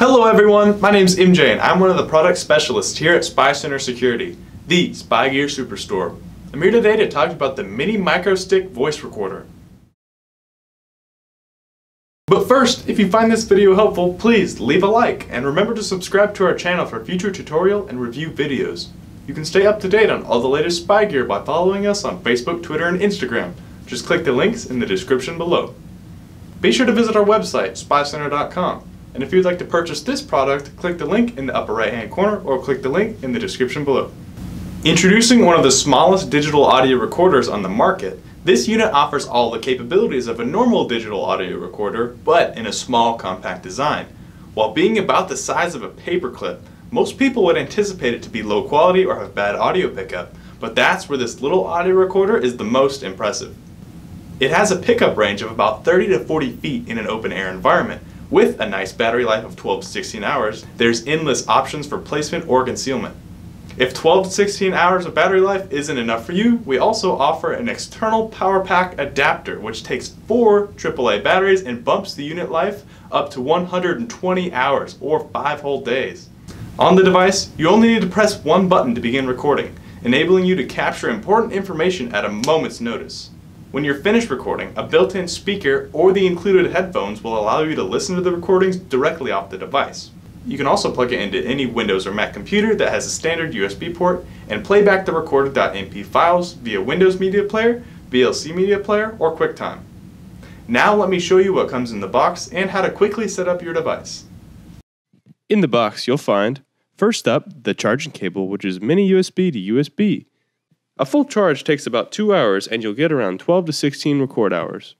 Hello everyone, my name's MJ and I'm one of the product specialists here at Spy Center Security, the Spy Gear Superstore. I'm here today to talk about the Mini Micro Stick Voice Recorder. But first, if you find this video helpful, please leave a like and remember to subscribe to our channel for future tutorial and review videos. You can stay up to date on all the latest spy gear by following us on Facebook, Twitter, and Instagram. Just click the links in the description below. Be sure to visit our website, spycenter.com. And if you'd like to purchase this product, click the link in the upper right hand corner or click the link in the description below. Introducing one of the smallest digital audio recorders on the market, this unit offers all the capabilities of a normal digital audio recorder, but in a small, compact design. While being about the size of a paperclip, most people would anticipate it to be low quality or have bad audio pickup, but that's where this little audio recorder is the most impressive. It has a pickup range of about 30 to 40 feet in an open air environment. With a nice battery life of 12 to 16 hours, there's endless options for placement or concealment. If 12 to 16 hours of battery life isn't enough for you, we also offer an external power pack adapter which takes 4 AAA batteries and bumps the unit life up to 120 hours or 5 whole days. On the device, you only need to press one button to begin recording, enabling you to capture important information at a moment's notice. When you're finished recording, a built-in speaker or the included headphones will allow you to listen to the recordings directly off the device. You can also plug it into any Windows or Mac computer that has a standard USB port and play back the recorded .mp files via Windows Media Player, VLC Media Player, or QuickTime. Now let me show you what comes in the box and how to quickly set up your device. In the box you'll find, first up, the charging cable, which is mini USB to USB. A full charge takes about 2 hours and you'll get around 12 to 16 record hours.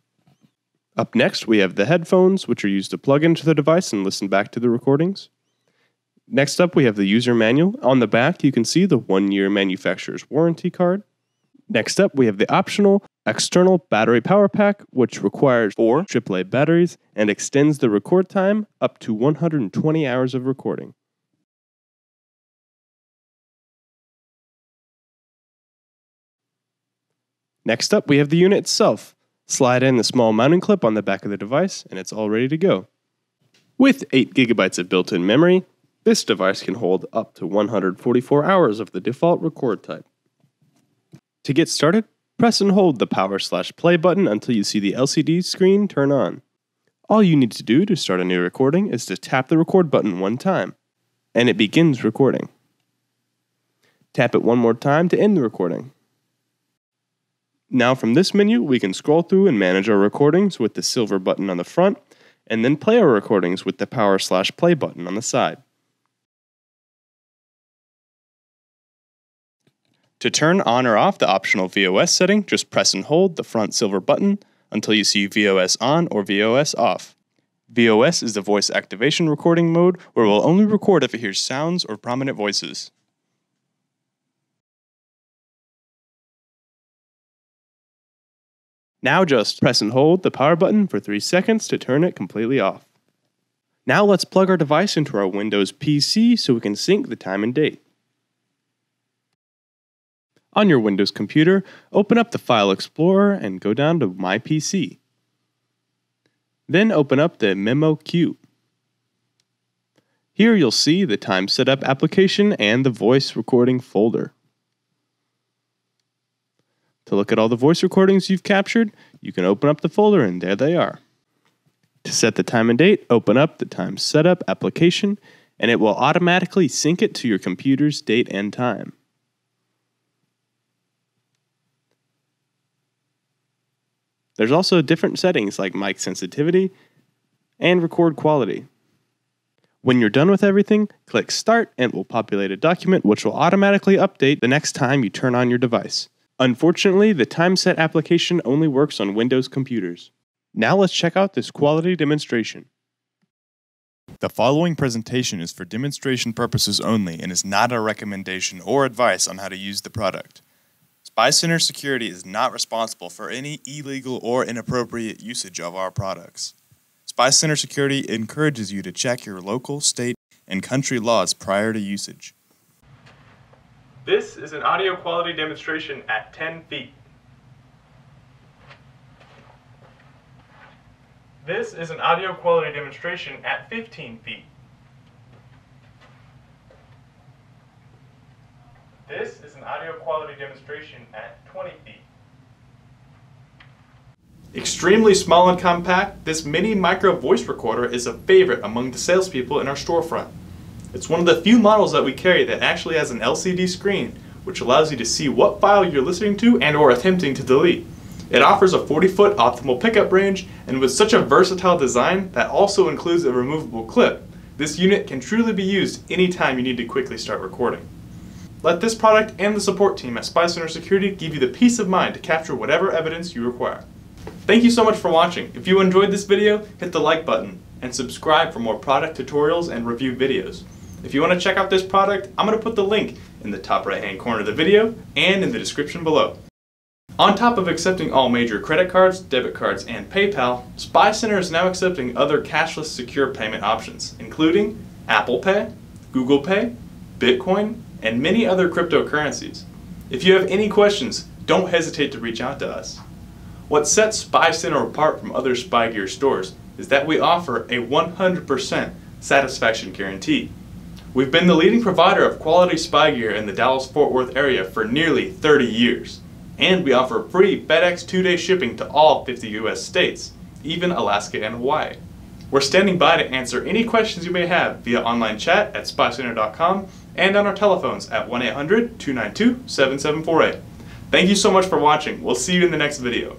Up next we have the headphones, which are used to plug into the device and listen back to the recordings. Next up we have the user manual. On the back you can see the 1-year manufacturer's warranty card. Next up we have the optional external battery power pack, which requires 4 AAA batteries and extends the record time up to 120 hours of recording. Next up, we have the unit itself. Slide in the small mounting clip on the back of the device, and it's all ready to go. With 8 GB of built-in memory, this device can hold up to 144 hours of the default record type. To get started, press and hold the power/play button until you see the LCD screen turn on. All you need to do to start a new recording is to tap the record button one time, and it begins recording. Tap it one more time to end the recording. Now from this menu, we can scroll through and manage our recordings with the silver button on the front, and then play our recordings with the power/play button on the side. To turn on or off the optional VOS setting, just press and hold the front silver button until you see VOS on or VOS off. VOS is the voice activation recording mode, where it will only record if it hears sounds or prominent voices. Now just press and hold the power button for 3 seconds to turn it completely off. Now let's plug our device into our Windows PC so we can sync the time and date. On your Windows computer, open up the File Explorer and go down to My PC. Then open up the Memo queue. Here you'll see the time setup application and the voice recording folder. To look at all the voice recordings you've captured, you can open up the folder and there they are. To set the time and date, open up the time setup application and it will automatically sync it to your computer's date and time. There's also different settings like mic sensitivity and record quality. When you're done with everything, click Start and it will populate a document which will automatically update the next time you turn on your device. Unfortunately, the TimeSet application only works on Windows computers. Now let's check out this quality demonstration. The following presentation is for demonstration purposes only and is not a recommendation or advice on how to use the product. Spy Center Security is not responsible for any illegal or inappropriate usage of our products. Spy Center Security encourages you to check your local, state, and country laws prior to usage. This is an audio quality demonstration at 10 feet. This is an audio quality demonstration at 15 feet. This is an audio quality demonstration at 20 feet. Extremely small and compact, this mini micro voice recorder is a favorite among the salespeople in our storefront. It's one of the few models that we carry that actually has an LCD screen, which allows you to see what file you're listening to and or attempting to delete. It offers a 40-foot optimal pickup range, and with such a versatile design that also includes a removable clip, this unit can truly be used anytime you need to quickly start recording. Let this product and the support team at Spy Center Security give you the peace of mind to capture whatever evidence you require. Thank you so much for watching. If you enjoyed this video, hit the like button and subscribe for more product tutorials and review videos. If you want to check out this product, I'm going to put the link in the top right hand corner of the video and in the description below. On top of accepting all major credit cards, debit cards, and PayPal, Spy Center is now accepting other cashless secure payment options, including Apple Pay, Google Pay, Bitcoin, and many other cryptocurrencies. If you have any questions, don't hesitate to reach out to us. What sets Spy Center apart from other spy gear stores is that we offer a 100% satisfaction guarantee. We've been the leading provider of quality spy gear in the Dallas-Fort Worth area for nearly 30 years. And we offer free FedEx 2-day shipping to all 50 US states, even Alaska and Hawaii. We're standing by to answer any questions you may have via online chat at spycenter.com and on our telephones at 1-800-292-7748. Thank you so much for watching. We'll see you in the next video.